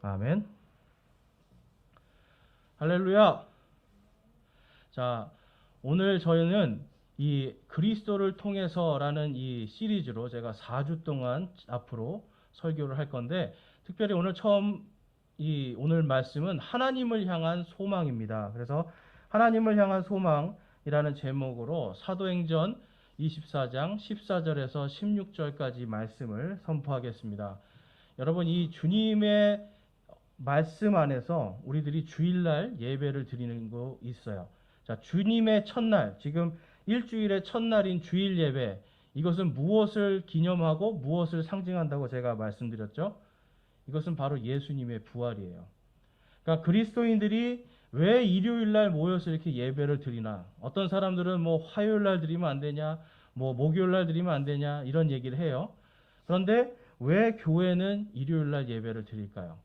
아멘. 할렐루야. 자, 오늘 저희는 이 그리스도를 통해서라는 이 시리즈로 제가 4주 동안 앞으로 설교를 할 건데, 특별히 오늘 오늘 말씀은 하나님을 향한 소망입니다. 그래서 하나님을 향한 소망이라는 제목으로 사도행전 24장 14절에서 16절까지 말씀을 선포하겠습니다. 여러분, 이 주님의 말씀 안에서 우리들이 주일날 예배를 드리는 거 있어요. 자, 주님의 첫날, 지금 일주일의 첫날인 주일 예배, 이것은 무엇을 기념하고 무엇을 상징한다고 제가 말씀드렸죠? 이것은 바로 예수님의 부활이에요. 그러니까 그리스도인들이 왜 일요일날 모여서 이렇게 예배를 드리나? 어떤 사람들은 뭐 화요일날 드리면 안 되냐? 뭐 목요일날 드리면 안 되냐? 이런 얘기를 해요. 그런데 왜 교회는 일요일날 예배를 드릴까요?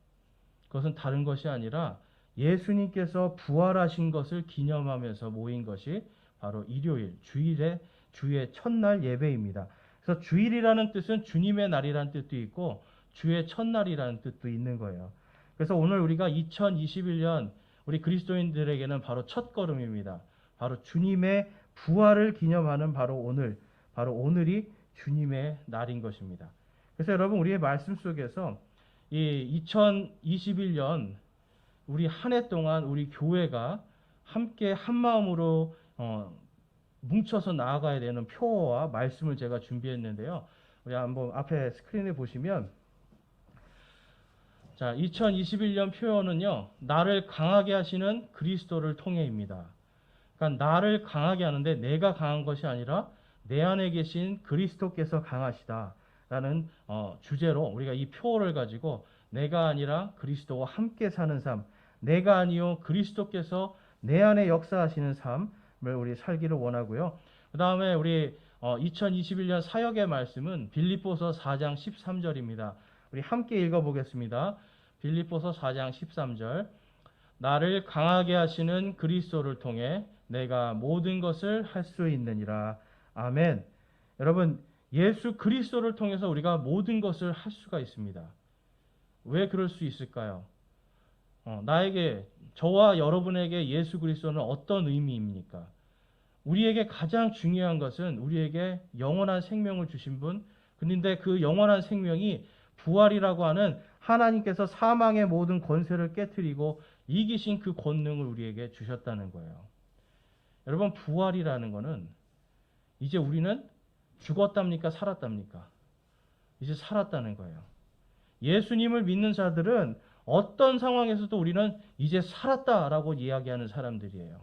그것은 다른 것이 아니라 예수님께서 부활하신 것을 기념하면서 모인 것이 바로 일요일, 주의 첫날 예배입니다. 그래서 주일이라는 뜻은 주님의 날이라는 뜻도 있고 주의 첫날이라는 뜻도 있는 거예요. 그래서 오늘 우리가 2021년 우리 그리스도인들에게는 바로 첫걸음입니다. 바로 주님의 부활을 기념하는 바로 오늘이 주님의 날인 것입니다. 그래서 여러분, 우리의 말씀 속에서 이 2021년 우리 한 해 동안 우리 교회가 함께 한 마음으로 뭉쳐서 나아가야 되는 표어와 말씀을 제가 준비했는데요. 우리 한번 앞에 스크린에 보시면, 자, 2021년 표어는요, 나를 강하게 하시는 그리스도를 통해입니다. 그러니까 나를 강하게 하는데 내가 강한 것이 아니라 내 안에 계신 그리스도께서 강하시다라는 주제로 우리가 이 표어를 가지고 내가 아니라 그리스도와 함께 사는 삶, 내가 아니요 그리스도께서 내 안에 역사하시는 삶을 우리 살기를 원하고요. 그 다음에 우리 2021년 사역의 말씀은 빌립보서 4장 13절입니다. 우리 함께 읽어보겠습니다. 빌립보서 4장 13절. 나를 강하게 하시는 그리스도를 통해 내가 모든 것을 할 수 있느니라. 아멘. 여러분, 예수 그리스도를 통해서 우리가 모든 것을 할 수가 있습니다. 왜 그럴 수 있을까요? 저와 여러분에게 예수 그리스도는 어떤 의미입니까? 우리에게 가장 중요한 것은 우리에게 영원한 생명을 주신 분, 그런데 그 영원한 생명이 부활이라고 하는 하나님께서 사망의 모든 권세를 깨뜨리고 이기신 그 권능을 우리에게 주셨다는 거예요. 여러분, 부활이라는 것은 이제 우리는 죽었답니까? 살았답니까? 이제 살았다는 거예요. 예수님을 믿는 자들은 어떤 상황에서도 우리는 이제 살았다라고 이야기하는 사람들이에요.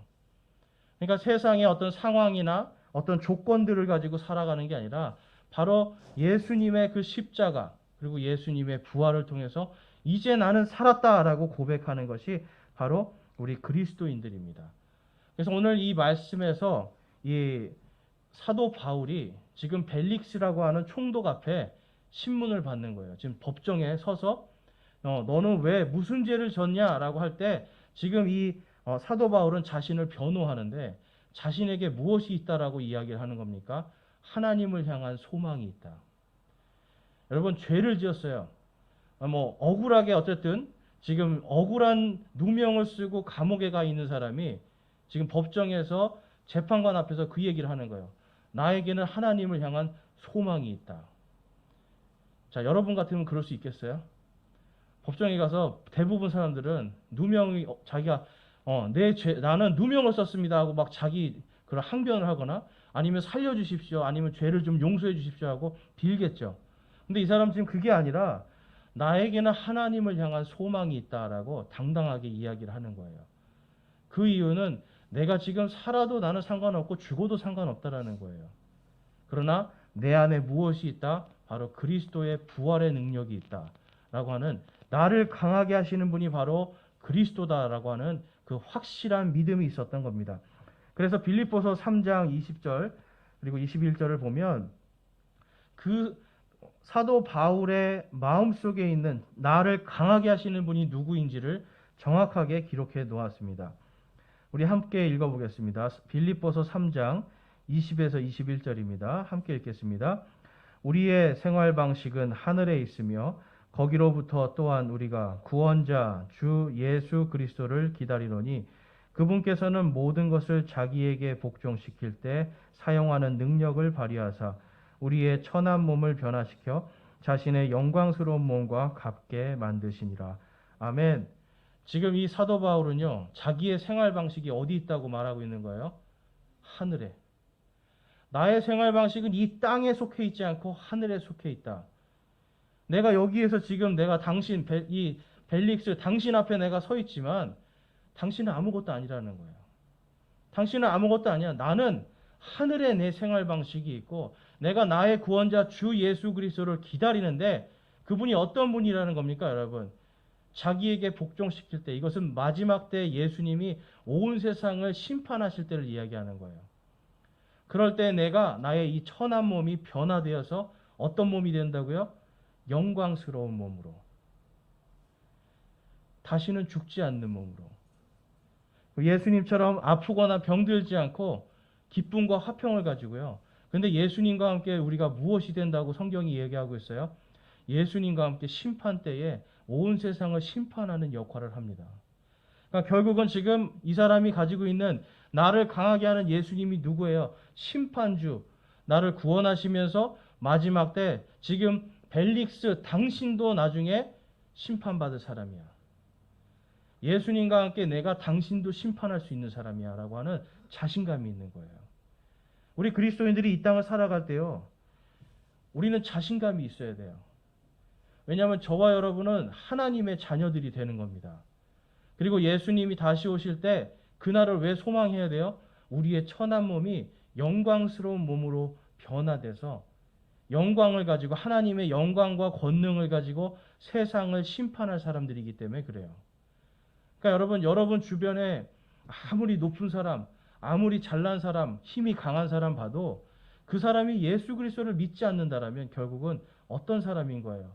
그러니까 세상의 어떤 상황이나 어떤 조건들을 가지고 살아가는 게 아니라 바로 예수님의 그 십자가 그리고 예수님의 부활을 통해서 이제 나는 살았다라고 고백하는 것이 바로 우리 그리스도인들입니다. 그래서 오늘 이 말씀에서 이 사도 바울이 지금 벨릭스라고 하는 총독 앞에 신문을 받는 거예요. 지금 법정에 서서 너는 왜 무슨 죄를 졌냐라고 할 때 지금 이 사도 바울은 자신을 변호하는데 자신에게 무엇이 있다라고 이야기를 하는 겁니까? 하나님을 향한 소망이 있다. 여러분, 죄를 지었어요. 억울하게 어쨌든 지금 억울한 누명을 쓰고 감옥에 가 있는 사람이 지금 법정에서 재판관 앞에서 그 얘기를 하는 거예요. 나에게는 하나님을 향한 소망이 있다. 자, 여러분 같으면 그럴 수 있겠어요? 법정에 가서 대부분 사람들은 누명이 자기가 나는 누명을 썼습니다 하고 막 자기 그런 항변을 하거나 아니면 살려주십시오 아니면 죄를 좀 용서해 주십시오 하고 빌겠죠. 근데 이 사람 지금 그게 아니라 나에게는 하나님을 향한 소망이 있다라고 당당하게 이야기를 하는 거예요. 그 이유는 내가 지금 살아도 나는 상관없고 죽어도 상관없다라는 거예요. 그러나 내 안에 무엇이 있다? 바로 그리스도의 부활의 능력이 있다라고 하는, 나를 강하게 하시는 분이 바로 그리스도다라고 하는 그 확실한 믿음이 있었던 겁니다. 그래서 빌립보서 3장 20절 그리고 21절을 보면 그 사도 바울의 마음속에 있는 나를 강하게 하시는 분이 누구인지를 정확하게 기록해 놓았습니다. 우리 함께 읽어보겠습니다. 빌립보서 3장 20에서 21절입니다. 함께 읽겠습니다. 우리의 생활 방식은 하늘에 있으며 거기로부터 또한 우리가 구원자 주 예수 그리스도를 기다리노니 그분께서는 모든 것을 자기에게 복종시킬 때 사용하는 능력을 발휘하사 우리의 천한 몸을 변화시켜 자신의 영광스러운 몸과 같게 만드시니라. 아멘. 지금 이 사도 바울은요, 자기의 생활 방식이 어디 있다고 말하고 있는 거예요? 하늘에. 나의 생활 방식은 이 땅에 속해 있지 않고 하늘에 속해 있다. 내가 여기에서 지금 내가 이 벨릭스, 당신 앞에 내가 서 있지만 당신은 아무것도 아니라는 거예요. 당신은 아무것도 아니야. 나는 하늘에 내 생활 방식이 있고 내가 나의 구원자 주 예수 그리스도를 기다리는데 그분이 어떤 분이라는 겁니까, 여러분? 자기에게 복종시킬 때, 이것은 마지막 때 예수님이 온 세상을 심판하실 때를 이야기하는 거예요. 그럴 때 내가 나의 이 천한 몸이 변화되어서 어떤 몸이 된다고요? 영광스러운 몸으로. 다시는 죽지 않는 몸으로. 예수님처럼 아프거나 병들지 않고 기쁨과 화평을 가지고요. 근데 예수님과 함께 우리가 무엇이 된다고 성경이 얘기하고 있어요? 예수님과 함께 심판 때에 온 세상을 심판하는 역할을 합니다. 그러니까 결국은 지금 이 사람이 가지고 있는 나를 강하게 하는 예수님이 누구예요? 심판주. 나를 구원하시면서 마지막 때 지금 벨릭스 당신도 나중에 심판받을 사람이야. 예수님과 함께 내가 당신도 심판할 수 있는 사람이야 라고 하는 자신감이 있는 거예요. 우리 그리스도인들이 이 땅을 살아갈 때요, 우리는 자신감이 있어야 돼요. 왜냐하면 저와 여러분은 하나님의 자녀들이 되는 겁니다. 그리고 예수님이 다시 오실 때 그날을 왜 소망해야 돼요? 우리의 천한 몸이 영광스러운 몸으로 변화돼서 영광을 가지고 하나님의 영광과 권능을 가지고 세상을 심판할 사람들이기 때문에 그래요. 그러니까 여러분 주변에 아무리 높은 사람, 아무리 잘난 사람, 힘이 강한 사람 봐도 그 사람이 예수 그리스도를 믿지 않는다라면 결국은 어떤 사람인 거예요?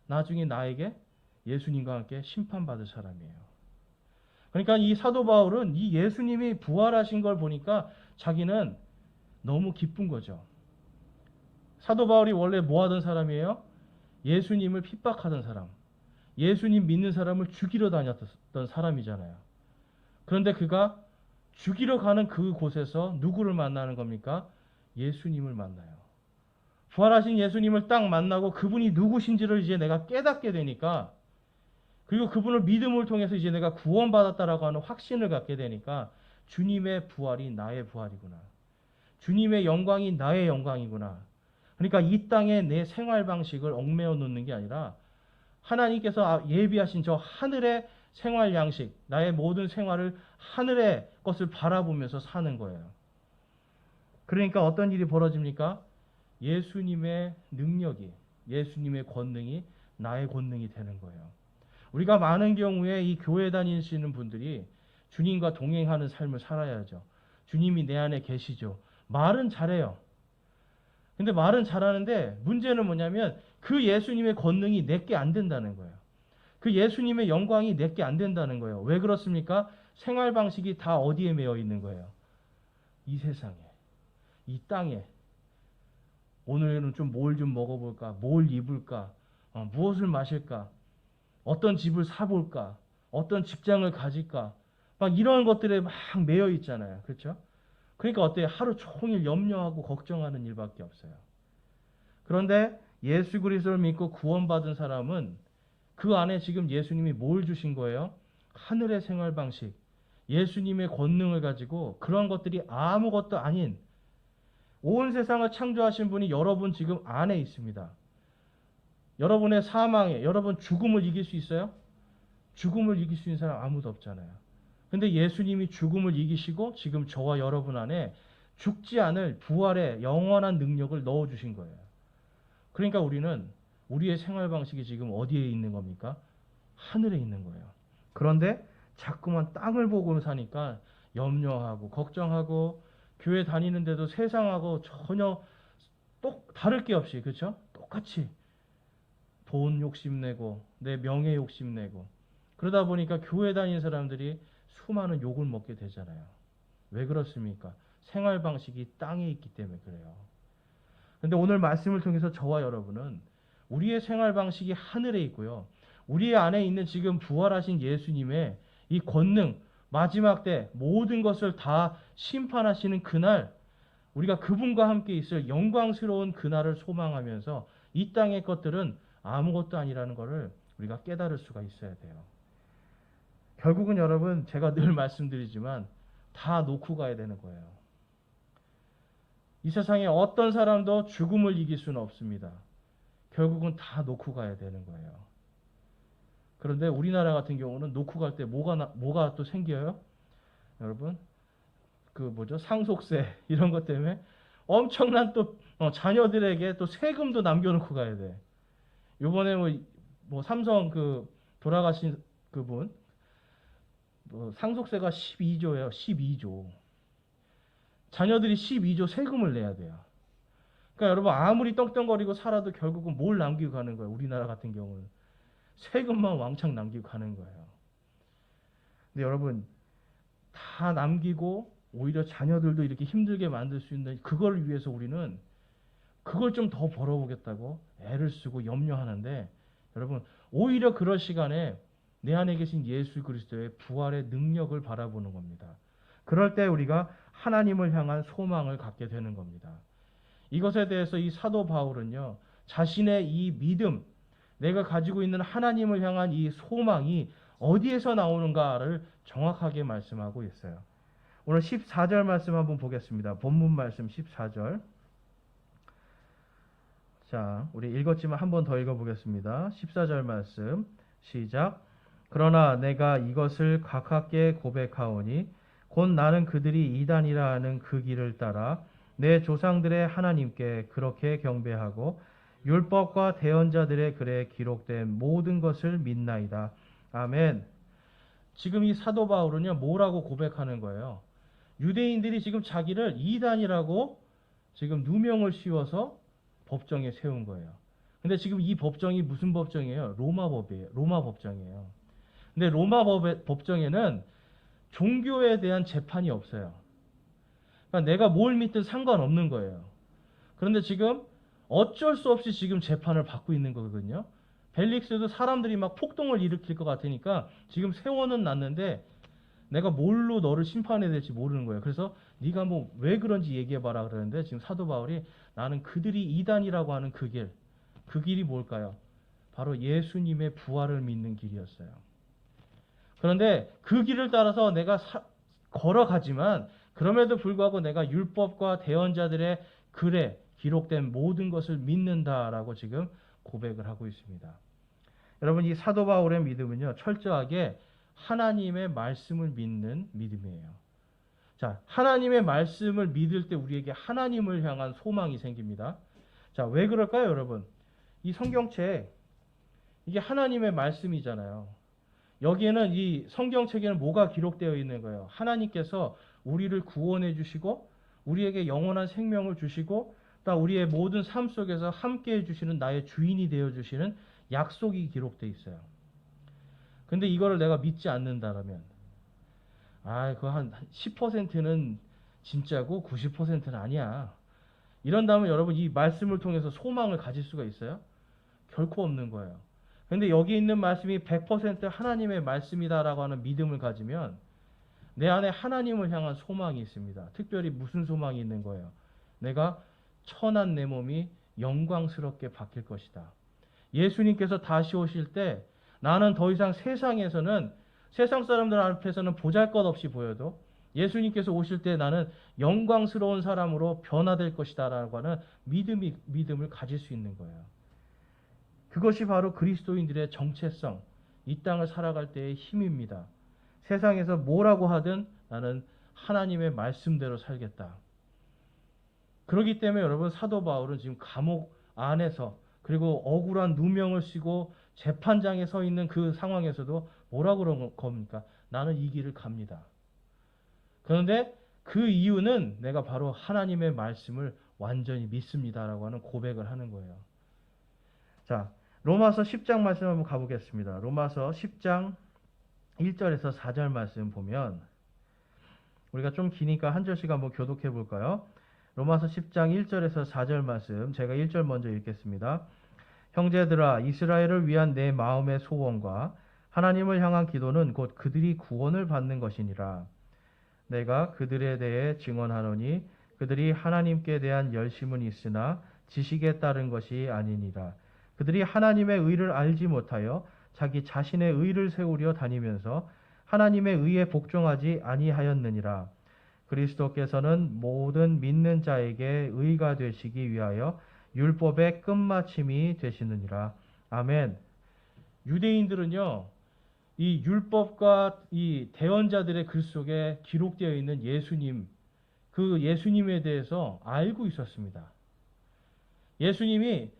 나중에 나에게 예수님과 함께 심판받을 사람이에요. 그러니까 이 사도 바울은 이 예수님이 부활하신 걸 보니까 자기는 너무 기쁜 거죠. 사도 바울이 원래 뭐 하던 사람이에요? 예수님을 핍박하던 사람. 예수님 믿는 사람을 죽이러 다녔던 사람이잖아요. 그런데 그가 죽이러 가는 그 곳에서 누구를 만나는 겁니까? 예수님을 만나요. 부활하신 예수님을 딱 만나고 그분이 누구신지를 이제 내가 깨닫게 되니까, 그리고 그분을 믿음을 통해서 이제 내가 구원받았다라고 하는 확신을 갖게 되니까 주님의 부활이 나의 부활이구나. 주님의 영광이 나의 영광이구나. 그러니까 이 땅에 내 생활 방식을 얽매어 놓는 게 아니라 하나님께서 예비하신 저 하늘의 생활 양식, 나의 모든 생활을 하늘의 것을 바라보면서 사는 거예요. 그러니까 어떤 일이 벌어집니까? 예수님의 능력이, 예수님의 권능이 나의 권능이 되는 거예요. 우리가 많은 경우에 이 교회 다니시는 분들이 주님과 동행하는 삶을 살아야죠. 주님이 내 안에 계시죠. 말은 잘해요. 근데 말은 잘하는데 문제는 뭐냐면 그 예수님의 권능이 내게 안 된다는 거예요. 그 예수님의 영광이 내게 안 된다는 거예요. 왜 그렇습니까? 생활 방식이 다 어디에 매여 있는 거예요? 이 세상에, 이 땅에. 오늘은 좀 뭘 좀 먹어볼까? 뭘 입을까? 무엇을 마실까? 어떤 집을 사볼까? 어떤 직장을 가질까? 막 이런 것들에 막 매여 있잖아요. 그렇죠? 그러니까 어때요? 하루 종일 염려하고 걱정하는 일밖에 없어요. 그런데 예수 그리스도를 믿고 구원받은 사람은 그 안에 지금 예수님이 뭘 주신 거예요? 하늘의 생활 방식, 예수님의 권능을 가지고 그런 것들이 아무것도 아닌 온 세상을 창조하신 분이 여러분 지금 안에 있습니다. 여러분의 사망에, 여러분 죽음을 이길 수 있어요? 죽음을 이길 수 있는 사람 아무도 없잖아요. 근데 예수님이 죽음을 이기시고 지금 저와 여러분 안에 죽지 않을 부활의 영원한 능력을 넣어주신 거예요. 그러니까 우리는 우리의 생활 방식이 지금 어디에 있는 겁니까? 하늘에 있는 거예요. 그런데 자꾸만 땅을 보고 사니까 염려하고 걱정하고 교회 다니는데도 세상하고 전혀 다를 게 없이, 그렇죠? 똑같이 돈 욕심내고 내 명예 욕심내고 그러다 보니까 교회 다니는 사람들이 수많은 욕을 먹게 되잖아요. 왜 그렇습니까? 생활 방식이 땅에 있기 때문에 그래요. 근데 오늘 말씀을 통해서 저와 여러분은 우리의 생활 방식이 하늘에 있고요. 우리 안에 있는 지금 부활하신 예수님의 이 권능, 마지막 때 모든 것을 다 심판하시는 그날, 우리가 그분과 함께 있을 영광스러운 그날을 소망하면서 이 땅의 것들은 아무것도 아니라는 것을 우리가 깨달을 수가 있어야 돼요. 결국은 여러분, 제가 늘 말씀드리지만 다 놓고 가야 되는 거예요. 이 세상에 어떤 사람도 죽음을 이길 수는 없습니다. 결국은 다 놓고 가야 되는 거예요. 그런데 우리나라 같은 경우는 놓고 갈 때 뭐가 또 생겨요? 여러분, 상속세 이런 것 때문에 엄청난 또 자녀들에게 또 세금도 남겨놓고 가야 돼. 요번에 삼성 돌아가신 그분 상속세가 12조예요. 12조. 자녀들이 12조 세금을 내야 돼요. 그러니까 여러분 아무리 떵떵거리고 살아도 결국은 뭘 남기고 가는 거예요. 우리나라 같은 경우는 세금만 왕창 남기고 가는 거예요. 근데 여러분 다 남기고 오히려 자녀들도 이렇게 힘들게 만들 수 있는 그걸 위해서 우리는 그걸 좀 더 벌어보겠다고 애를 쓰고 염려하는데 여러분 오히려 그럴 시간에 내 안에 계신 예수 그리스도의 부활의 능력을 바라보는 겁니다. 그럴 때 우리가 하나님을 향한 소망을 갖게 되는 겁니다. 이것에 대해서 이 사도 바울은요, 자신의 이 믿음, 내가 가지고 있는 하나님을 향한 이 소망이 어디에서 나오는가를 정확하게 말씀하고 있어요. 오늘 14절 말씀 한번 보겠습니다. 본문 말씀 14절. 자, 우리 읽었지만 한번 더 읽어보겠습니다. 14절 말씀 시작. 그러나 내가 이것을 가깝게 고백하오니 곧 나는 그들이 이단이라 하는 그 길을 따라 내 조상들의 하나님께 그렇게 경배하고 율법과 대언자들의 글에 기록된 모든 것을 믿나이다. 아멘. 지금 이 사도 바울은요, 뭐라고 고백하는 거예요? 유대인들이 지금 자기를 이단이라고 지금 누명을 씌워서 법정에 세운 거예요. 근데 지금 이 법정이 무슨 법정이에요? 로마법이에요. 로마 법정이에요. 근데 로마 법정에는 종교에 대한 재판이 없어요. 그러니까 내가 뭘 믿든 상관없는 거예요. 그런데 지금 어쩔 수 없이 지금 재판을 받고 있는 거거든요. 벨릭스도 사람들이 막 폭동을 일으킬 것 같으니까 지금 세원은 났는데 내가 뭘로 너를 심판해야 될지 모르는 거예요. 그래서 네가 뭐 왜 그런지 얘기해봐라 그러는데 지금 사도 바울이 나는 그들이 이단이라고 하는 그 길이 뭘까요? 바로 예수님의 부활을 믿는 길이었어요. 그런데 그 길을 따라서 내가 걸어가지만 그럼에도 불구하고 내가 율법과 대언자들의 글에 기록된 모든 것을 믿는다라고 지금 고백을 하고 있습니다. 여러분 이 사도 바울의 믿음은요 철저하게 하나님의 말씀을 믿는 믿음이에요. 자, 하나님의 말씀을 믿을 때 우리에게 하나님을 향한 소망이 생깁니다. 자, 왜 그럴까요, 여러분? 이 성경책 이게 하나님의 말씀이잖아요. 여기에는 이 성경책에는 뭐가 기록되어 있는 거예요? 하나님께서 우리를 구원해 주시고 우리에게 영원한 생명을 주시고 또 우리의 모든 삶 속에서 함께 해 주시는 나의 주인이 되어 주시는 약속이 기록되어 있어요. 근데 이거를 내가 믿지 않는다라면 그거 한 10%는 진짜고 90%는 아니야. 이런다면 여러분 이 말씀을 통해서 소망을 가질 수가 있어요? 결코 없는 거예요. 근데 여기 있는 말씀이 100% 하나님의 말씀이다라고 하는 믿음을 가지면 내 안에 하나님을 향한 소망이 있습니다. 특별히 무슨 소망이 있는 거예요? 내가 천한 내 몸이 영광스럽게 바뀔 것이다. 예수님께서 다시 오실 때 나는 더 이상 세상에서는 세상 사람들 앞에서는 보잘것없이 보여도 예수님께서 오실 때 나는 영광스러운 사람으로 변화될 것이다라고 하는 믿음을 가질 수 있는 거예요. 그것이 바로 그리스도인들의 정체성, 이 땅을 살아갈 때의 힘입니다. 세상에서 뭐라고 하든 나는 하나님의 말씀대로 살겠다. 그렇기 때문에 여러분 사도 바울은 지금 감옥 안에서 그리고 억울한 누명을 쓰고 재판장에 서 있는 그 상황에서도 뭐라고 그런 겁니까? 나는 이 길을 갑니다. 그런데 그 이유는 내가 바로 하나님의 말씀을 완전히 믿습니다라고 하는 고백을 하는 거예요. 자, 로마서 10장 말씀 한번 가보겠습니다. 로마서 10장 1절에서 4절 말씀 보면 우리가 좀 기니까 한 절씩 한번 교독해 볼까요? 로마서 10장 1절에서 4절 말씀 제가 1절 먼저 읽겠습니다. 형제들아, 이스라엘을 위한 내 마음의 소원과 하나님을 향한 기도는 곧 그들이 구원을 받는 것이니라. 내가 그들에 대해 증언하노니 그들이 하나님께 대한 열심은 있으나 지식에 따른 것이 아니니라. 그들이 하나님의 의를 알지 못하여 자기 자신의 의를 세우려 다니면서 하나님의 의에 복종하지 아니하였느니라. 그리스도께서는 모든 믿는 자에게 의가 되시기 위하여 율법의 끝마침이 되시느니라. 아멘. 유대인들은요, 이 율법과 이 대언자들의 글 속에 기록되어 있는 예수님, 그 예수님에 대해서 알고 있었습니다. 예수님이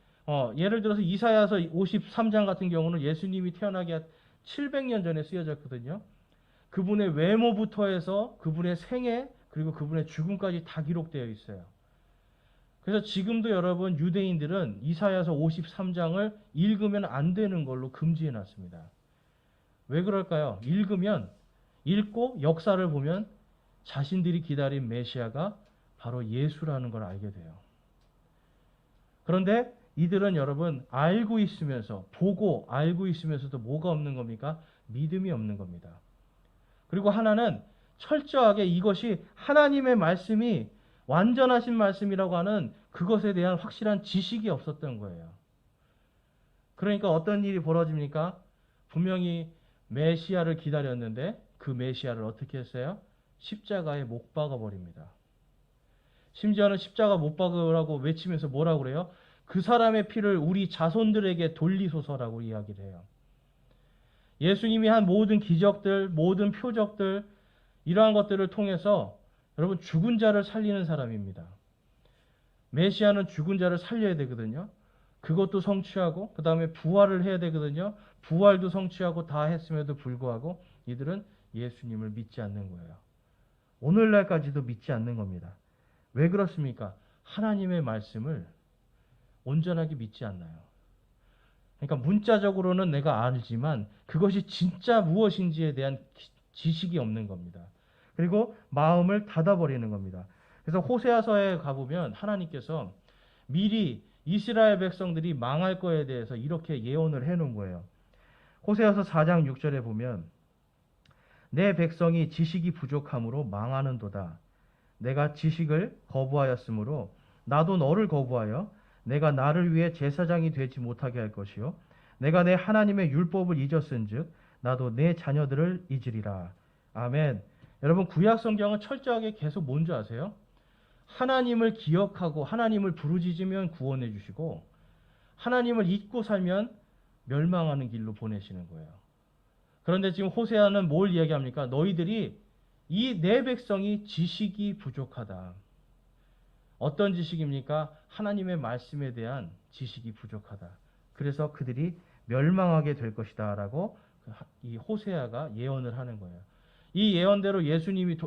예를 들어서 이사야서 53장 같은 경우는 예수님이 태어나기 700년 전에 쓰여졌거든요. 그분의 외모부터 해서 그분의 생애 그리고 그분의 죽음까지 다 기록되어 있어요. 그래서 지금도 여러분 유대인들은 이사야서 53장을 읽으면 안 되는 걸로 금지해 놨습니다. 왜 그럴까요? 읽고 역사를 보면 자신들이 기다린 메시아가 바로 예수라는 걸 알게 돼요. 그런데 이들은 여러분 알고 있으면서 보고 알고 있으면서도 뭐가 없는 겁니까? 믿음이 없는 겁니다. 그리고 하나는 철저하게 이것이 하나님의 말씀이 완전하신 말씀이라고 하는 그것에 대한 확실한 지식이 없었던 거예요. 그러니까 어떤 일이 벌어집니까? 분명히 메시아를 기다렸는데 그 메시아를 어떻게 했어요? 십자가에 못 박아 버립니다. 심지어는 십자가 못 박으라고 외치면서 뭐라고 그래요? 그 사람의 피를 우리 자손들에게 돌리소서라고 이야기를 해요. 예수님이 한 모든 기적들, 모든 표적들, 이러한 것들을 통해서 여러분 죽은 자를 살리는 사람입니다. 메시아는 죽은 자를 살려야 되거든요. 그것도 성취하고 그 다음에 부활을 해야 되거든요. 부활도 성취하고 다 했음에도 불구하고 이들은 예수님을 믿지 않는 거예요. 오늘날까지도 믿지 않는 겁니다. 왜 그렇습니까? 하나님의 말씀을 온전하게 믿지 않나요? 그러니까 문자적으로는 내가 알지만 그것이 진짜 무엇인지에 대한 지식이 없는 겁니다. 그리고 마음을 닫아버리는 겁니다. 그래서 호세아서에 가보면 하나님께서 미리 이스라엘 백성들이 망할 거에 대해서 이렇게 예언을 해놓은 거예요. 호세아서 4장 6절에 보면 내 백성이 지식이 부족함으로 망하는도다. 내가 지식을 거부하였으므로 나도 너를 거부하여 내가 나를 위해 제사장이 되지 못하게 할 것이요 내가 내 하나님의 율법을 잊었은즉 나도 내 자녀들을 잊으리라. 아멘. 여러분 구약 성경은 철저하게 계속 뭔지 아세요? 하나님을 기억하고 하나님을 부르짖으면 구원해 주시고 하나님을 잊고 살면 멸망하는 길로 보내시는 거예요. 그런데 지금 호세아는 뭘 이야기합니까? 너희들이 이 내 백성이 지식이 부족하다. 어떤 지식입니까? 하나님의 말씀에 대한 지식이 부족하다. 그래서 그들이 멸망하게 될 것이다 라고 이 호세아가 예언을 하는 거예요. 이 예언대로 예수님이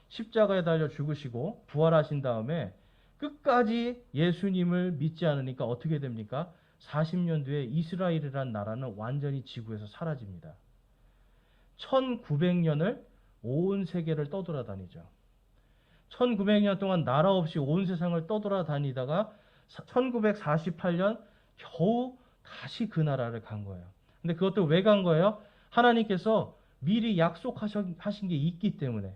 십자가에 달려 죽으시고 부활하신 다음에 끝까지 예수님을 믿지 않으니까 어떻게 됩니까? 40년 뒤에 이스라엘이라는 나라는 완전히 지구에서 사라집니다. 1900년을 온 세계를 떠돌아다니죠. 1900년 동안 나라 없이 온 세상을 떠돌아다니다가 1948년 겨우 다시 그 나라를 간 거예요. 근데 그것도 왜 간 거예요? 하나님께서 미리 약속하신 게 있기 때문에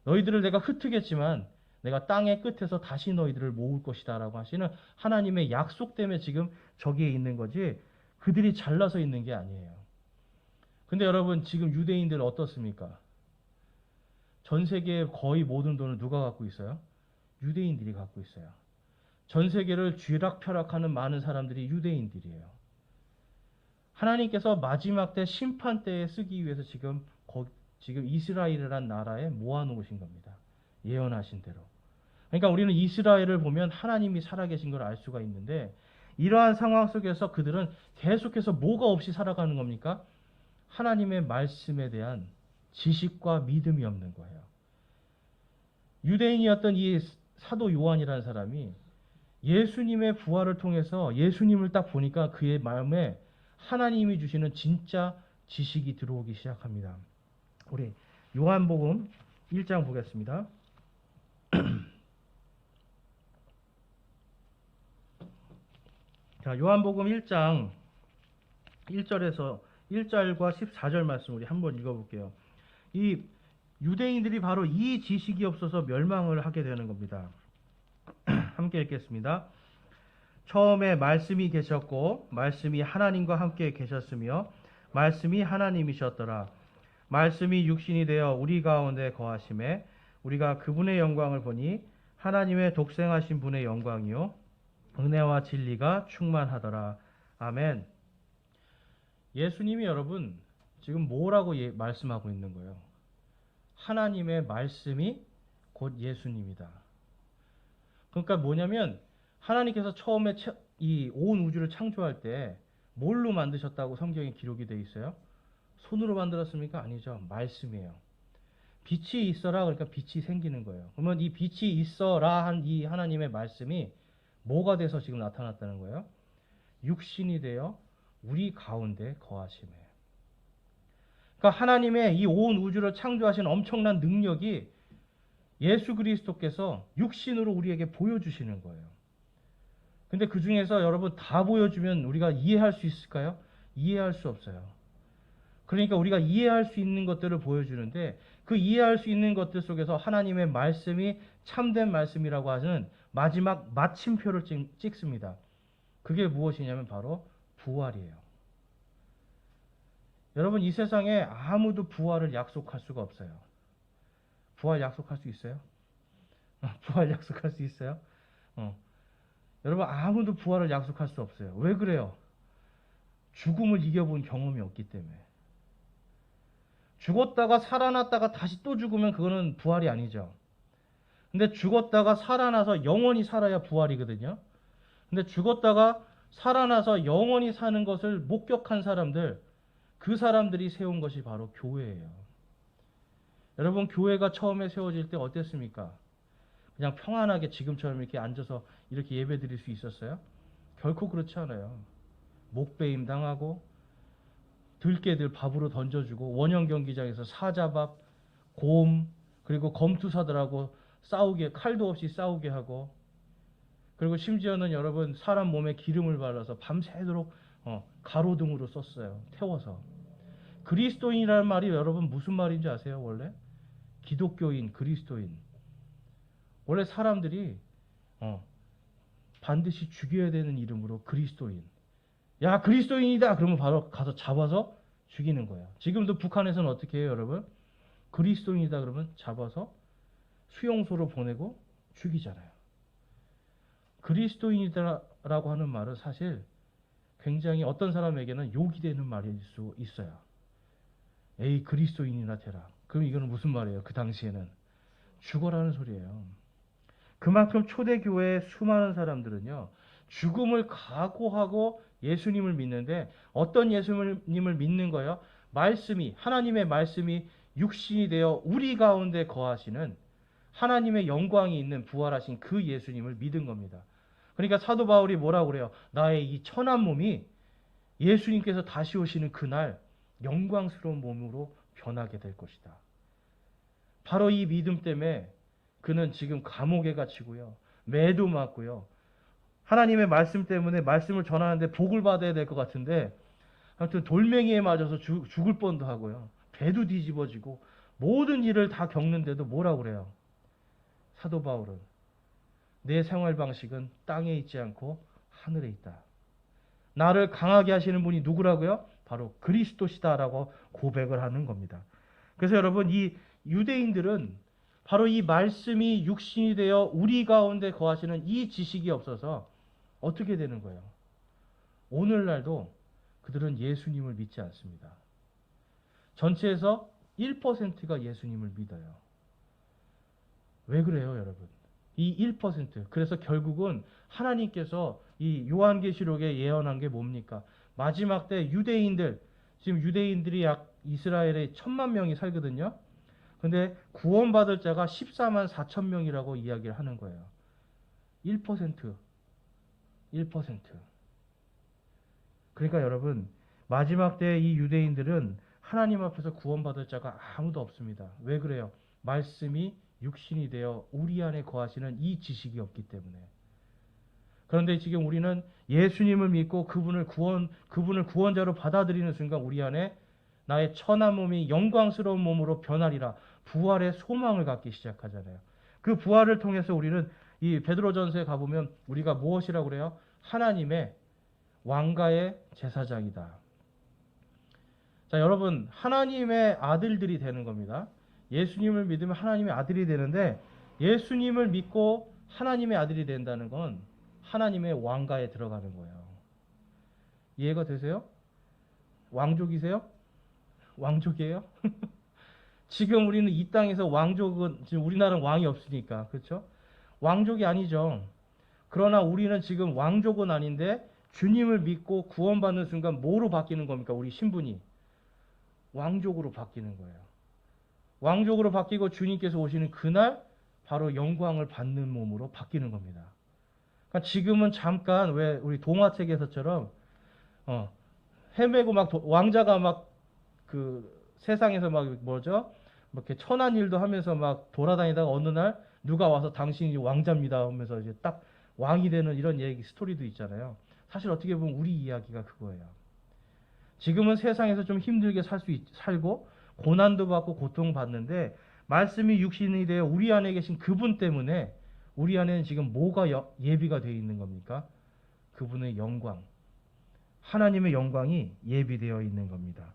너희들을 내가 흩트겠지만 내가 땅의 끝에서 다시 너희들을 모을 것이다 라고 하시는 하나님의 약속 때문에 지금 저기에 있는 거지 그들이 잘나서 있는 게 아니에요. 근데 여러분 지금 유대인들 어떻습니까? 전 세계의 거의 모든 돈을 누가 갖고 있어요? 유대인들이 갖고 있어요. 전 세계를 쥐락펴락하는 많은 사람들이 유대인들이에요. 하나님께서 마지막 때 심판 때에 쓰기 위해서 지금 이스라엘이라는 나라에 모아놓으신 겁니다. 예언하신 대로. 그러니까 우리는 이스라엘을 보면 하나님이 살아계신 걸 알 수가 있는데 이러한 상황 속에서 그들은 계속해서 뭐가 없이 살아가는 겁니까? 하나님의 말씀에 대한 지식과 믿음이 없는 거예요. 유대인이었던 이 사도 요한이라는 사람이 예수님의 부활을 통해서 예수님을 딱 보니까 그의 마음에 하나님이 주시는 진짜 지식이 들어오기 시작합니다. 우리 요한복음 1장 보겠습니다. 자, 요한복음 1장 1절에서 1절과 14절 말씀 우리 한번 읽어볼게요. 이 유대인들이 바로 이 지식이 없어서 멸망을 하게 되는 겁니다. 함께 읽겠습니다. 처음에 말씀이 계셨고 말씀이 하나님과 함께 계셨으며 말씀이 하나님이셨더라. 말씀이 육신이 되어 우리 가운데 거하심에 우리가 그분의 영광을 보니 하나님의 독생하신 분의 영광이요 은혜와 진리가 충만하더라. 아멘. 예수님이 여러분 지금 뭐라고 말씀하고 있는 거예요? 하나님의 말씀이 곧 예수님이다. 그러니까 뭐냐면 하나님께서 처음에 이 온 우주를 창조할 때 뭘로 만드셨다고 성경에 기록이 되어 있어요? 손으로 만들었습니까? 아니죠. 말씀이에요. 빛이 있어라 그러니까 빛이 생기는 거예요. 그러면 이 빛이 있어라 한 이 하나님의 말씀이 뭐가 돼서 지금 나타났다는 거예요? 육신이 되어 우리 가운데 거하심에. 그러니까 하나님의 이 온 우주를 창조하신 엄청난 능력이 예수 그리스도께서 육신으로 우리에게 보여주시는 거예요. 근데 그 중에서 여러분 다 보여주면 우리가 이해할 수 있을까요? 이해할 수 없어요. 그러니까 우리가 이해할 수 있는 것들을 보여주는데 그 이해할 수 있는 것들 속에서 하나님의 말씀이 참된 말씀이라고 하는 마지막 마침표를 찍습니다. 그게 무엇이냐면 바로 부활이에요. 여러분 이 세상에 아무도 부활을 약속할 수가 없어요. 부활 약속할 수 있어요? 부활 약속할 수 있어요? 여러분 아무도 부활을 약속할 수 없어요. 왜 그래요? 죽음을 이겨본 경험이 없기 때문에. 죽었다가 살아났다가 다시 또 죽으면 그거는 부활이 아니죠. 근데 죽었다가 살아나서 영원히 살아야 부활이거든요. 근데 죽었다가 살아나서 영원히 사는 것을 목격한 사람들, 그 사람들이 세운 것이 바로 교회예요. 여러분 교회가 처음에 세워질 때 어땠습니까? 그냥 평안하게 지금처럼 이렇게 앉아서 이렇게 예배 드릴 수 있었어요? 결코 그렇지 않아요. 목베임 당하고 들깨들 밥으로 던져주고 원형 경기장에서 사자밥, 곰 그리고 검투사들하고 싸우게 칼도 없이 싸우게 하고 그리고 심지어는 여러분 사람 몸에 기름을 발라서 밤새도록 가로등으로 썼어요. 태워서. 그리스도인이라는 말이 여러분 무슨 말인지 아세요? 원래 기독교인, 그리스도인. 원래 사람들이 반드시 죽여야 되는 이름으로 그리스도인. 야 그리스도인이다 그러면 바로 가서 잡아서 죽이는 거예요. 지금도 북한에서는 어떻게 해요 여러분? 그리스도인이다 그러면 잡아서 수용소로 보내고 죽이잖아요. 그리스도인이다라고 하는 말은 사실 굉장히 어떤 사람에게는 욕이 되는 말일 수 있어요. 에이 그리스도인이나 되라. 그럼 이거는 무슨 말이에요? 그 당시에는 죽어라는 소리예요. 그만큼 초대교회의 수많은 사람들은요 죽음을 각오하고 예수님을 믿는데 어떤 예수님을 믿는 거예요? 말씀이 하나님의 말씀이 육신이 되어 우리 가운데 거하시는 하나님의 영광이 있는 부활하신 그 예수님을 믿은 겁니다. 그러니까 사도 바울이 뭐라고 그래요? 나의 이 천한 몸이 예수님께서 다시 오시는 그날 영광스러운 몸으로 변하게 될 것이다. 바로 이 믿음 때문에 그는 지금 감옥에 갇히고요. 매도 맞고요. 하나님의 말씀 때문에 말씀을 전하는데 복을 받아야 될 것 같은데 아무튼 돌멩이에 맞아서 죽을 뻔도 하고요. 배도 뒤집어지고 모든 일을 다 겪는데도 뭐라고 그래요? 사도 바울은 내 생활 방식은 땅에 있지 않고 하늘에 있다. 나를 강하게 하시는 분이 누구라고요? 바로 그리스도시다라고 고백을 하는 겁니다. 그래서 여러분 이 유대인들은 바로 이 말씀이 육신이 되어 우리 가운데 거하시는 이 지식이 없어서 어떻게 되는 거예요? 오늘날도 그들은 예수님을 믿지 않습니다. 전체에서 1%가 예수님을 믿어요. 왜 그래요, 여러분? 이 1%. 그래서 결국은 하나님께서 이 요한계시록에 예언한 게 뭡니까? 마지막 때 유대인들, 지금 유대인들이 약 이스라엘에 1,000만 명이 살거든요. 근데 구원받을 자가 14만 4천 명이라고 이야기를 하는 거예요. 1%. 1%. 그러니까 여러분, 마지막 때 이 유대인들은 하나님 앞에서 구원받을 자가 아무도 없습니다. 왜 그래요? 말씀이 육신이 되어 우리 안에 거하시는 이 지식이 없기 때문에. 그런데 지금 우리는 예수님을 믿고 그분을 구원자로 받아들이는 순간 우리 안에 나의 천한 몸이 영광스러운 몸으로 변하리라. 부활의 소망을 갖기 시작하잖아요. 그 부활을 통해서 우리는 이 베드로전서에 가보면 우리가 무엇이라고 그래요? 하나님의 왕가의 제사장이다. 자, 여러분, 하나님의 아들들이 되는 겁니다. 예수님을 믿으면 하나님의 아들이 되는데, 예수님을 믿고 하나님의 아들이 된다는 건 하나님의 왕가에 들어가는 거예요. 이해가 되세요? 왕족이세요? 왕족이에요? 지금 우리는 이 땅에서 왕족은, 지금 우리나라는 왕이 없으니까, 그렇죠? 왕족이 아니죠. 그러나 우리는 지금 왕족은 아닌데 주님을 믿고 구원받는 순간 뭐로 바뀌는 겁니까? 우리 신분이 왕족으로 바뀌는 거예요. 왕족으로 바뀌고 주님께서 오시는 그날 바로 영광을 받는 몸으로 바뀌는 겁니다. 그러니까 지금은 잠깐 왜 우리 동화책에서처럼 헤매고 막 왕자가 막 그 세상에서 막 뭐죠? 이렇게 천한 일도 하면서 막 돌아다니다가 어느 날 누가 와서 당신이 왕자입니다 하면서 이제 딱 왕이 되는 이런 얘기 스토리도 있잖아요. 사실 어떻게 보면 우리 이야기가 그거예요. 지금은 세상에서 좀 힘들게 살고 고난도 받고 고통받는데 말씀이 육신이 되어 우리 안에 계신 그분 때문에 우리 안에는 지금 뭐가 예비가 되어 있는 겁니까? 그분의 영광, 하나님의 영광이 예비되어 있는 겁니다.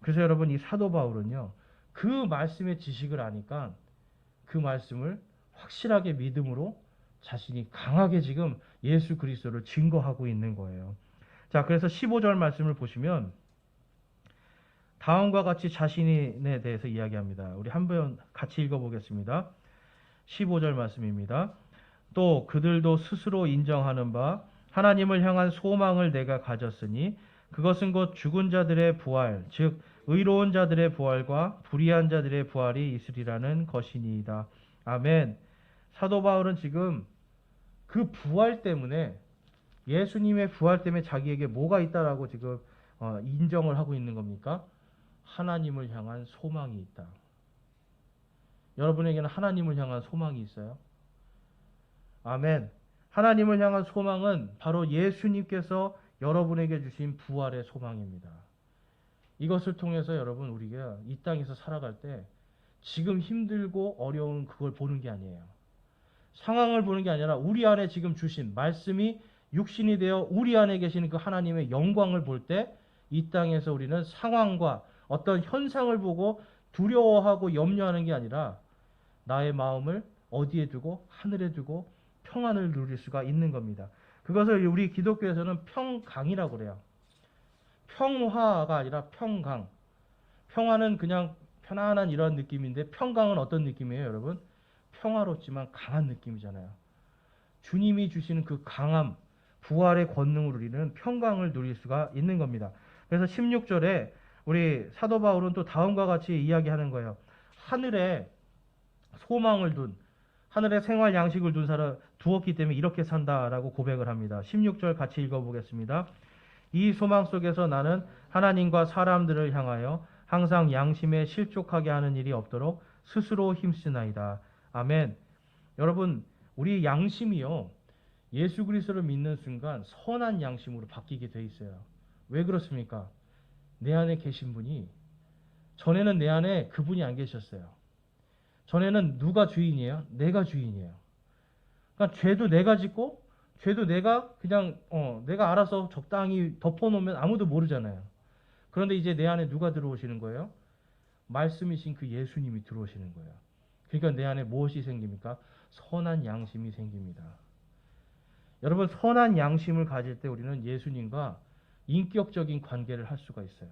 그래서 여러분 이 사도 바울은요, 그 말씀의 지식을 아니까 그 말씀을 확실하게 믿음으로 자신이 강하게 지금 예수 그리스도를 증거하고 있는 거예요. 자, 그래서 15절 말씀을 보시면 다음과 같이 자신에 대해서 이야기합니다. 우리 한번 같이 읽어보겠습니다. 15절 말씀입니다. 또 그들도 스스로 인정하는 바 하나님을 향한 소망을 내가 가졌으니 그것은 곧 죽은 자들의 부활, 즉 의로운 자들의 부활과 불의한 자들의 부활이 있으리라는 것이니이다. 아멘. 사도 바울은 지금 그 부활 때문에 예수님의 부활 때문에 자기에게 뭐가 있다라고 지금 인정을 하고 있는 겁니까? 하나님을 향한 소망이 있다. 여러분에게는 하나님을 향한 소망이 있어요? 아멘. 하나님을 향한 소망은 바로 예수님께서 여러분에게 주신 부활의 소망입니다. 이것을 통해서 여러분 우리가 이 땅에서 살아갈 때 지금 힘들고 어려운 그걸 보는 게 아니에요. 상황을 보는 게 아니라 우리 안에 지금 주신 말씀이 육신이 되어 우리 안에 계시는 그 하나님의 영광을 볼 때 이 땅에서 우리는 상황과 어떤 현상을 보고 두려워하고 염려하는 게 아니라 나의 마음을 어디에 두고 하늘에 두고 평안을 누릴 수가 있는 겁니다. 그것을 우리 기독교에서는 평강이라고 그래요. 평화가 아니라 평강. 평화는 그냥 편안한 이런 느낌인데 평강은 어떤 느낌이에요, 여러분? 평화롭지만 강한 느낌이잖아요. 주님이 주시는 그 강함, 부활의 권능으로 우리는 평강을 누릴 수가 있는 겁니다. 그래서 16절에 우리 사도 바울은 또 다음과 같이 이야기하는 거예요. 하늘에 소망을 둔, 하늘에 생활 양식을 둔 사람 두었기 때문에 이렇게 산다라고 고백을 합니다. 16절 같이 읽어보겠습니다. 이 소망 속에서 나는 하나님과 사람들을 향하여 항상 양심에 실족하게 하는 일이 없도록 스스로 힘쓰나이다. 아멘. 여러분, 우리 양심이요, 예수 그리스도를 믿는 순간 선한 양심으로 바뀌게 돼 있어요. 왜 그렇습니까? 내 안에 계신 분이, 전에는 내 안에 그분이 안 계셨어요. 전에는 누가 주인이에요? 내가 주인이에요. 그러니까 죄도 내가 짓고 죄도 내가 그냥 내가 알아서 적당히 덮어놓으면 아무도 모르잖아요. 그런데 이제 내 안에 누가 들어오시는 거예요? 말씀이신 그 예수님이 들어오시는 거예요. 그러니까 내 안에 무엇이 생깁니까? 선한 양심이 생깁니다. 여러분, 선한 양심을 가질 때 우리는 예수님과 인격적인 관계를 할 수가 있어요.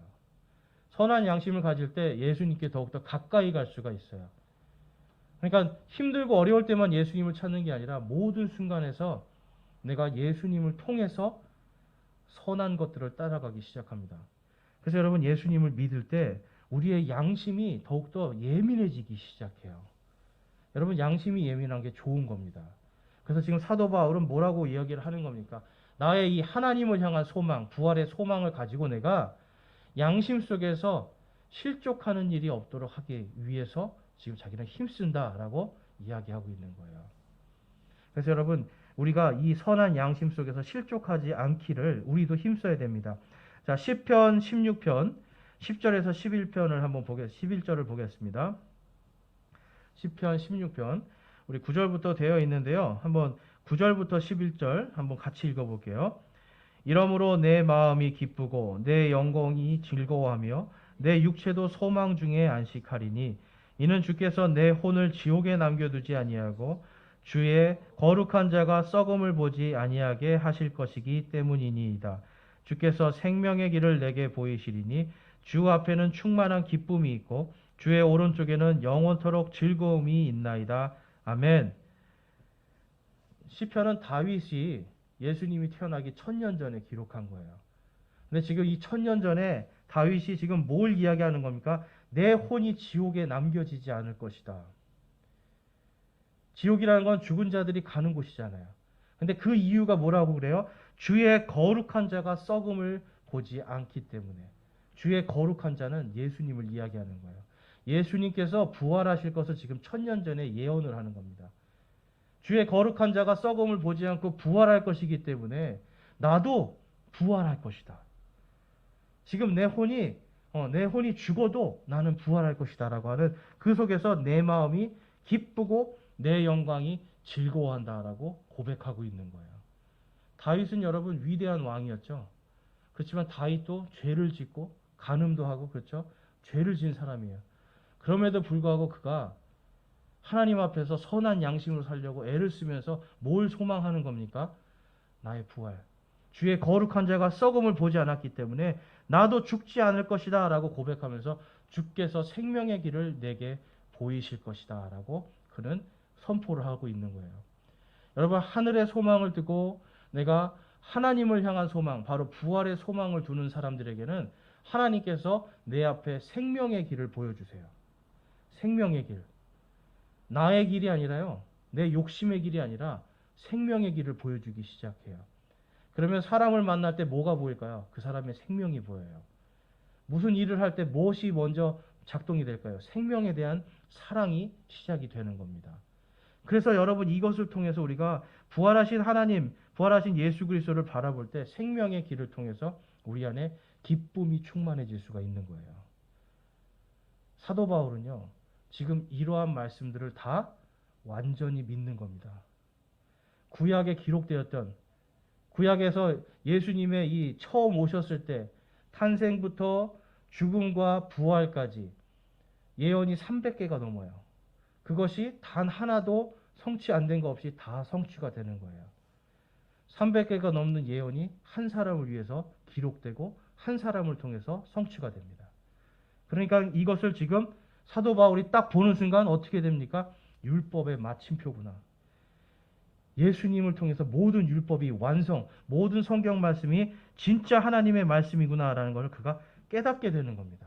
선한 양심을 가질 때 예수님께 더욱더 가까이 갈 수가 있어요. 그러니까 힘들고 어려울 때만 예수님을 찾는 게 아니라 모든 순간에서 내가 예수님을 통해서 선한 것들을 따라가기 시작합니다. 그래서 여러분, 예수님을 믿을 때 우리의 양심이 더욱더 예민해지기 시작해요. 여러분, 양심이 예민한 게 좋은 겁니다. 그래서 지금 사도 바울은 뭐라고 이야기를 하는 겁니까? 나의 이 하나님을 향한 소망, 부활의 소망을 가지고 내가 양심 속에서 실족하는 일이 없도록 하기 위해서 지금 자기는 힘쓴다라고 이야기하고 있는 거예요. 그래서 여러분, 우리가 이 선한 양심 속에서 실족하지 않기를 우리도 힘써야 됩니다. 자, 시편 16편 10절에서 11편을 한번 11절을 보겠습니다. 시편 16편 우리 9절부터 되어 있는데요. 한번 9절부터 11절 한번 같이 읽어볼게요. 이러므로 내 마음이 기쁘고 내 영광이 즐거워하며 내 육체도 소망 중에 안식하리니 이는 주께서 내 혼을 지옥에 남겨두지 아니하고 주의 거룩한 자가 썩음을 보지 아니하게 하실 것이기 때문이니이다. 주께서 생명의 길을 내게 보이시리니 주 앞에는 충만한 기쁨이 있고 주의 오른쪽에는 영원토록 즐거움이 있나이다. 아멘. 시편은 다윗이 예수님이 태어나기 1000년 전에 기록한 거예요. 근데 지금 이 1000년 전에 다윗이 지금 뭘 이야기하는 겁니까? 내 혼이 지옥에 남겨지지 않을 것이다. 지옥이라는 건 죽은 자들이 가는 곳이잖아요. 근데 그 이유가 뭐라고 그래요? 주의 거룩한 자가 썩음을 보지 않기 때문에. 주의 거룩한 자는 예수님을 이야기하는 거예요. 예수님께서 부활하실 것을 지금 1000년 전에 예언을 하는 겁니다. 주의 거룩한 자가 썩음을 보지 않고 부활할 것이기 때문에 나도 부활할 것이다. 지금 내 혼이 죽어도 나는 부활할 것이다 라고 하는 그 속에서 내 마음이 기쁘고 내 영광이 즐거워한다라고 고백하고 있는 거예요. 다윗은 여러분 위대한 왕이었죠. 그렇지만 다윗도 죄를 짓고 간음도 하고 그렇죠. 죄를 지은 사람이에요. 그럼에도 불구하고 그가 하나님 앞에서 선한 양심으로 살려고 애를 쓰면서 뭘 소망하는 겁니까? 나의 부활. 주의 거룩한 자가 썩음을 보지 않았기 때문에 나도 죽지 않을 것이다 라고 고백하면서 주께서 생명의 길을 내게 보이실 것이다 라고 그는 선포를 하고 있는 거예요. 여러분 하늘의 소망을 두고 내가 하나님을 향한 소망, 바로 부활의 소망을 두는 사람들에게는 하나님께서 내 앞에 생명의 길을 보여주세요. 생명의 길. 나의 길이 아니라요. 내 욕심의 길이 아니라 생명의 길을 보여주기 시작해요. 그러면 사람을 만날 때 뭐가 보일까요? 그 사람의 생명이 보여요. 무슨 일을 할 때 무엇이 먼저 작동이 될까요? 생명에 대한 사랑이 시작이 되는 겁니다. 그래서 여러분 이것을 통해서 우리가 부활하신 하나님, 부활하신 예수 그리스도를 바라볼 때 생명의 길을 통해서 우리 안에 기쁨이 충만해질 수가 있는 거예요. 사도 바울은요. 지금 이러한 말씀들을 다 완전히 믿는 겁니다. 구약에 기록되었던 구약에서 예수님의 이 처음 오셨을 때 탄생부터 죽음과 부활까지 예언이 300개가 넘어요. 그것이 단 하나도 성취 안 된 거 없이 다 성취가 되는 거예요. 300개가 넘는 예언이 한 사람을 위해서 기록되고 한 사람을 통해서 성취가 됩니다. 그러니까 이것을 지금 사도 바울이 딱 보는 순간 어떻게 됩니까? 율법의 마침표구나. 예수님을 통해서 모든 율법이 완성, 모든 성경 말씀이 진짜 하나님의 말씀이구나라는 것을 그가 깨닫게 되는 겁니다.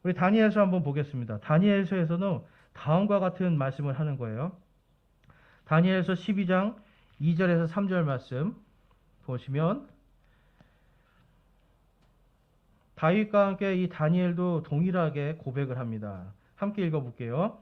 우리 다니엘서 한번 보겠습니다. 다니엘서에서는 다음과 같은 말씀을 하는 거예요. 다니엘서 12장 2절에서 3절 말씀 보시면 다윗과 함께 이 다니엘도 동일하게 고백을 합니다. 함께 읽어볼게요.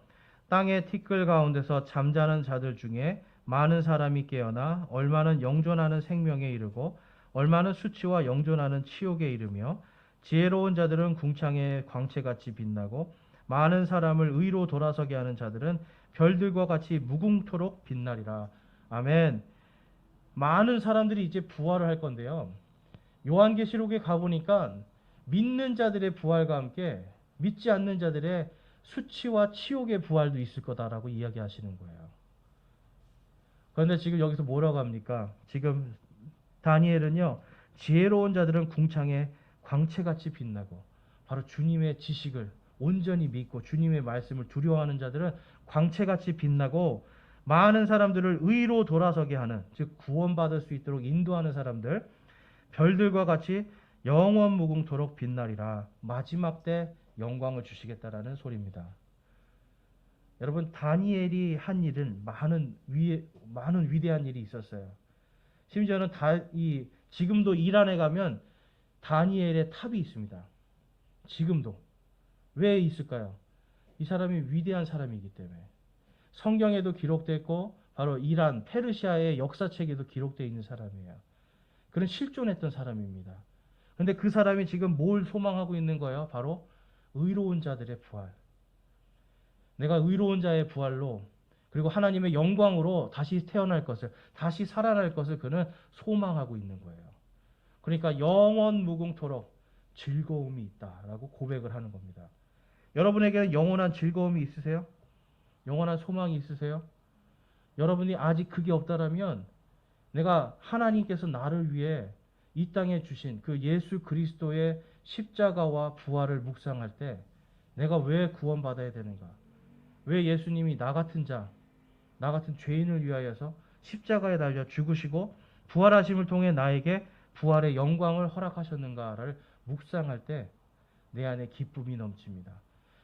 땅의 티끌 가운데서 잠자는 자들 중에 많은 사람이 깨어나 얼마는 영존하는 생명에 이르고 얼마는 수치와 영존하는 치욕에 이르며 지혜로운 자들은 궁창의 광채같이 빛나고 많은 사람을 의로 돌아서게 하는 자들은 별들과 같이 무궁토록 빛나리라. 아멘. 많은 사람들이 이제 부활을 할 건데요. 요한계시록에 가보니까 믿는 자들의 부활과 함께 믿지 않는 자들의 수치와 치욕의 부활도 있을 거다라고 이야기하시는 거예요. 그런데 지금 여기서 뭐라고 합니까? 지금 다니엘은요. 지혜로운 자들은 궁창에 광채같이 빛나고 바로 주님의 지식을 온전히 믿고 주님의 말씀을 두려워하는 자들은 광채같이 빛나고 많은 사람들을 의로 돌아서게 하는, 즉 구원받을 수 있도록 인도하는 사람들, 별들과 같이 영원 무궁토록 빛나리라. 마지막 때 영광을 주시겠다라는 소리입니다. 여러분 다니엘이 한 일은 많은 위대한 일이 있었어요. 심지어는 지금도 이란에 가면 다니엘의 탑이 있습니다. 지금도. 왜 있을까요? 이 사람이 위대한 사람이기 때문에. 성경에도 기록됐고 바로 이란, 페르시아의 역사책에도 기록되어 있는 사람이에요. 그런 실존했던 사람입니다. 그런데 그 사람이 지금 뭘 소망하고 있는 거예요? 바로 의로운 자들의 부활. 내가 의로운 자의 부활로 그리고 하나님의 영광으로 다시 태어날 것을, 다시 살아날 것을 그는 소망하고 있는 거예요. 그러니까 영원 무궁토록 즐거움이 있다라고 고백을 하는 겁니다. 여러분에게는 영원한 즐거움이 있으세요? 영원한 소망이 있으세요? 여러분이 아직 그게 없다라면 내가 하나님께서 나를 위해 이 땅에 주신 그 예수 그리스도의 십자가와 부활을 묵상할 때 내가 왜 구원받아야 되는가? 왜 예수님이 나 같은 자, 나 같은 죄인을 위하여서 십자가에 달려 죽으시고 부활하심을 통해 나에게 부활의 영광을 허락하셨는가를 묵상할 때 내 안에 기쁨이 넘칩니다.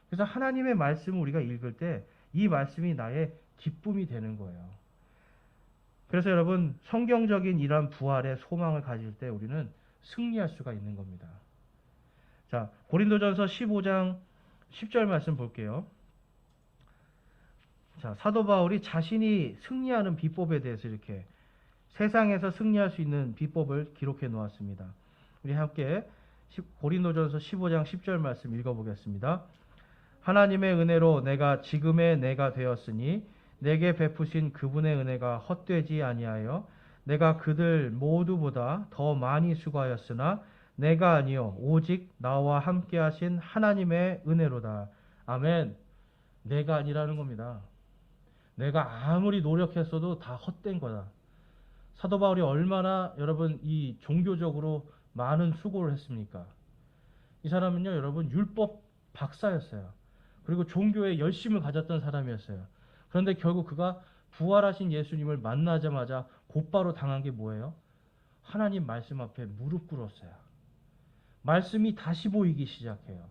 그래서 하나님의 말씀을 우리가 읽을 때 이 말씀이 나의 기쁨이 되는 거예요. 그래서 여러분 성경적인 이러한 부활의 소망을 가질 때 우리는 승리할 수가 있는 겁니다. 자, 고린도전서 15장 10절 말씀 볼게요. 자, 사도 바울이 자신이 승리하는 비법에 대해서 이렇게 세상에서 승리할 수 있는 비법을 기록해 놓았습니다. 우리 함께 고린도전서 15장 10절 말씀 읽어보겠습니다. 하나님의 은혜로 내가 지금의 내가 되었으니 내게 베푸신 그분의 은혜가 헛되지 아니하여 내가 그들 모두보다 더 많이 수고하였으나 내가 아니요 오직 나와 함께 하신 하나님의 은혜로다. 아멘. 내가 아니라는 겁니다. 내가 아무리 노력했어도 다 헛된 거다. 사도 바울이 얼마나 여러분 이 종교적으로 많은 수고를 했습니까? 이 사람은요 여러분 율법 박사였어요. 그리고 종교에 열심을 가졌던 사람이었어요. 그런데 결국 그가 부활하신 예수님을 만나자마자 곧바로 당한 게 뭐예요? 하나님 말씀 앞에 무릎 꿇었어요. 말씀이 다시 보이기 시작해요.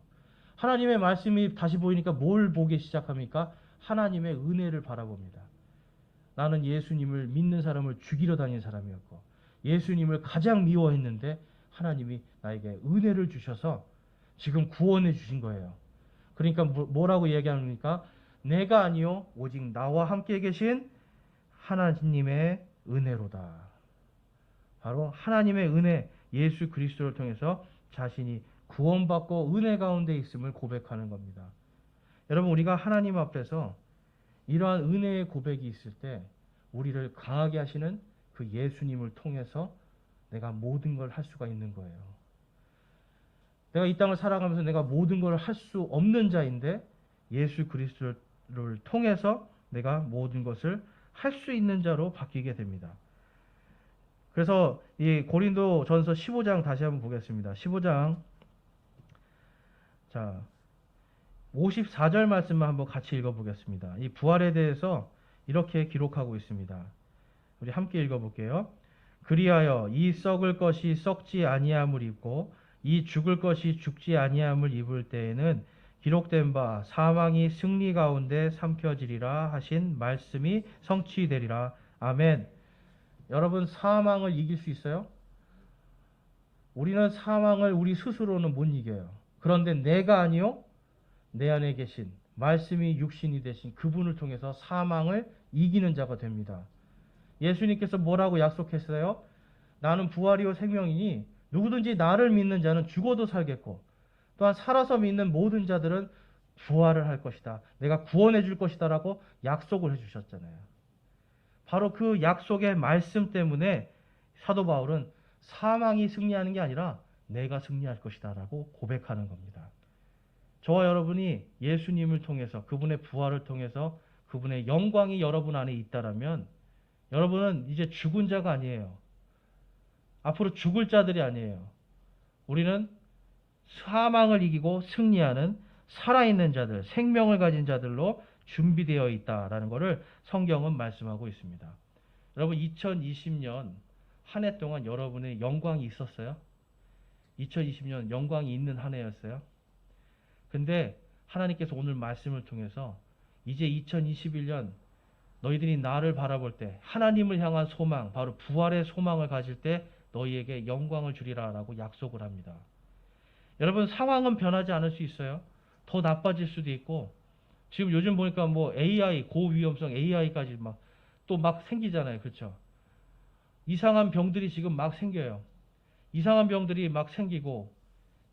하나님의 말씀이 다시 보이니까 뭘 보기 시작합니까? 하나님의 은혜를 바라봅니다. 나는 예수님을 믿는 사람을 죽이러 다니는 사람이었고 예수님을 가장 미워했는데 하나님이 나에게 은혜를 주셔서 지금 구원해 주신 거예요. 그러니까 뭐라고 얘기합니까? 내가 아니요 오직 나와 함께 계신 하나님의 은혜로다. 바로 하나님의 은혜, 예수 그리스도를 통해서 자신이 구원받고 은혜 가운데 있음을 고백하는 겁니다. 여러분 우리가 하나님 앞에서 이러한 은혜의 고백이 있을 때 우리를 강하게 하시는 그 예수님을 통해서 내가 모든 걸 할 수가 있는 거예요. 내가 이 땅을 살아가면서 내가 모든 걸 할 수 없는 자인데 예수 그리스도를 통해서 내가 모든 것을 할 수 있는 자로 바뀌게 됩니다. 그래서 이 고린도전서 15장 다시 한번 보겠습니다. 15장 자 54절 말씀만 한번 같이 읽어보겠습니다. 이 부활에 대해서 이렇게 기록하고 있습니다. 우리 함께 읽어볼게요. 그리하여 이 썩을 것이 썩지 아니함을 입고 이 죽을 것이 죽지 아니함을 입을 때에는 기록된 바 사망이 승리 가운데 삼켜지리라 하신 말씀이 성취되리라. 아멘. 여러분 사망을 이길 수 있어요? 우리는 사망을 우리 스스로는 못 이겨요. 그런데 내가 아니요 내 안에 계신 말씀이 육신이 되신 그분을 통해서 사망을 이기는 자가 됩니다. 예수님께서 뭐라고 약속했어요? 나는 부활이요 생명이니 누구든지 나를 믿는 자는 죽어도 살겠고 또한 살아서 믿는 모든 자들은 부활을 할 것이다. 내가 구원해 줄 것이다 라고 약속을 해주셨잖아요. 바로 그 약속의 말씀 때문에 사도 바울은 사망이 승리하는 게 아니라 내가 승리할 것이다 라고 고백하는 겁니다. 저와 여러분이 예수님을 통해서 그분의 부활을 통해서 그분의 영광이 여러분 안에 있다라면 여러분은 이제 죽은 자가 아니에요. 앞으로 죽을 자들이 아니에요. 우리는 사망을 이기고 승리하는 살아있는 자들, 생명을 가진 자들로 준비되어 있다라는 것을 성경은 말씀하고 있습니다. 여러분 2020년 한 해 동안 여러분의 영광이 있었어요? 2020년 영광이 있는 한 해였어요? 근데 하나님께서 오늘 말씀을 통해서 이제 2021년 너희들이 나를 바라볼 때 하나님을 향한 소망, 바로 부활의 소망을 가질 때 너희에게 영광을 주리라 라고 약속을 합니다. 여러분 상황은 변하지 않을 수 있어요. 더 나빠질 수도 있고 지금 요즘 보니까 뭐 AI, 고위험성 AI까지 막 또 막 생기잖아요. 그렇죠? 이상한 병들이 지금 막 생겨요. 이상한 병들이 막 생기고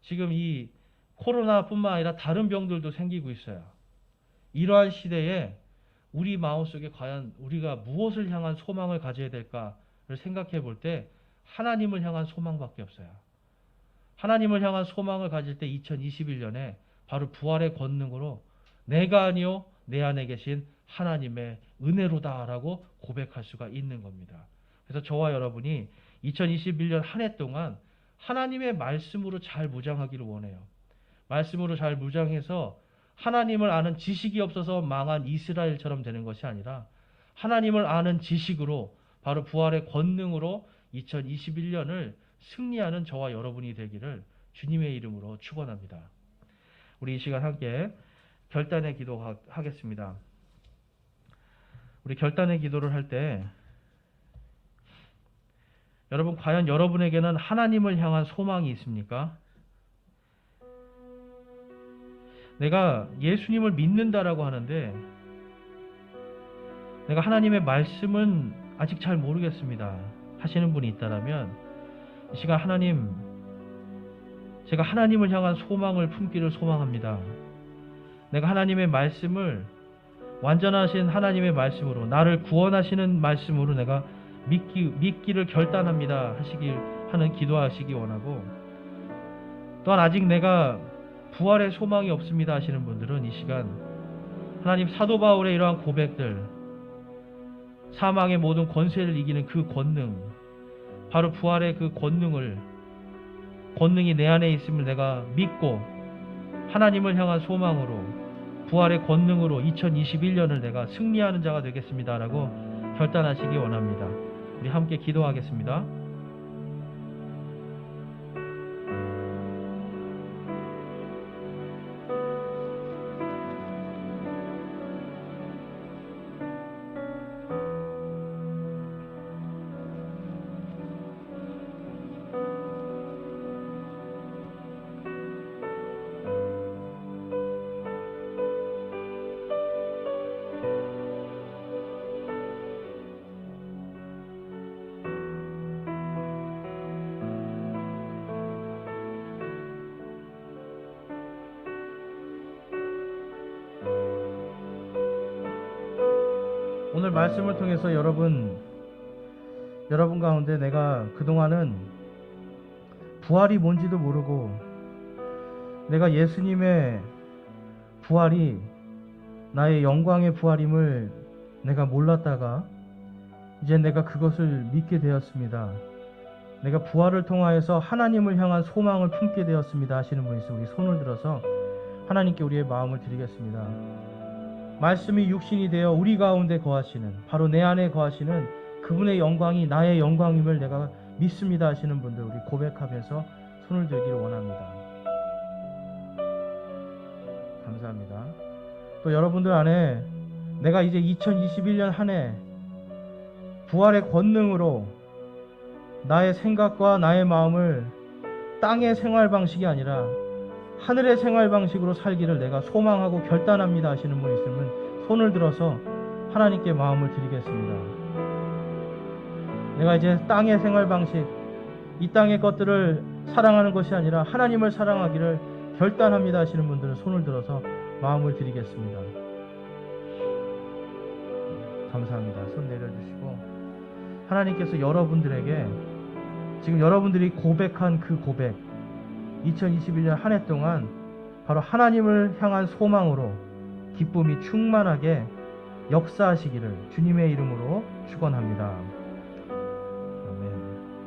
지금 이 코로나뿐만 아니라 다른 병들도 생기고 있어요. 이러한 시대에 우리 마음속에 과연 우리가 무엇을 향한 소망을 가져야 될까를 생각해 볼 때 하나님을 향한 소망밖에 없어요. 하나님을 향한 소망을 가질 때 2021년에 바로 부활의 권능으로 내가 아니요 내 안에 계신 하나님의 은혜로다라고 고백할 수가 있는 겁니다. 그래서 저와 여러분이 2021년 한 해 동안 하나님의 말씀으로 잘 무장하기를 원해요. 말씀으로 잘 무장해서 하나님을 아는 지식이 없어서 망한 이스라엘처럼 되는 것이 아니라 하나님을 아는 지식으로 바로 부활의 권능으로 2021년을 승리하는 저와 여러분이 되기를 주님의 이름으로 축원합니다. 우리 이 시간 함께 결단의 기도하겠습니다. 우리 결단의 기도를 할 때 여러분 과연 여러분에게는 하나님을 향한 소망이 있습니까? 내가 예수님을 믿는다라고 하는데 내가 하나님의 말씀은 아직 잘 모르겠습니다 하시는 분이 있다면 이 시간 하나님, 제가 하나님을 향한 소망을 품기를 소망합니다. 내가 하나님의 말씀을 완전하신 하나님의 말씀으로 나를 구원하시는 말씀으로 내가 믿기를 결단합니다 하는 기도하시기 원하고, 또한 아직 내가 부활의 소망이 없습니다 하시는 분들은 이 시간 하나님, 사도 바울의 이러한 고백들, 사망의 모든 권세를 이기는 그 권능, 바로 부활의 그 권능이 내 안에 있음을 내가 믿고 하나님을 향한 소망으로 부활의 권능으로 2021년을 내가 승리하는 자가 되겠습니다라고 결단하시기 원합니다. 우리 함께 기도하겠습니다. 오늘 말씀을 통해서 여러분 가운데 내가 그동안은 부활이 뭔지도 모르고 내가 예수님의 부활이 나의 영광의 부활임을 내가 몰랐다가 이제 내가 그것을 믿게 되었습니다. 내가 부활을 통하여서 하나님을 향한 소망을 품게 되었습니다 하시는 분이 있으면 우리 손을 들어서 하나님께 우리의 마음을 드리겠습니다. 말씀이 육신이 되어 우리 가운데 거하시는, 바로 내 안에 거하시는 그분의 영광이 나의 영광임을 내가 믿습니다 하시는 분들 우리 고백하면서 손을 들기를 원합니다. 감사합니다. 또 여러분들 안에 내가 이제 2021년 한 해 부활의 권능으로 나의 생각과 나의 마음을 땅의 생활 방식이 아니라 하늘의 생활 방식으로 살기를 내가 소망하고 결단합니다 하시는 분 있으면 손을 들어서 하나님께 마음을 드리겠습니다. 내가 이제 땅의 생활 방식, 이 땅의 것들을 사랑하는 것이 아니라 하나님을 사랑하기를 결단합니다 하시는 분들은 손을 들어서 마음을 드리겠습니다. 감사합니다. 손 내려주시고, 하나님께서 여러분들에게 지금 여러분들이 고백한 그 고백, 2021년 한 해 동안 바로 하나님을 향한 소망으로 기쁨이 충만하게 역사하시기를 주님의 이름으로 축원합니다.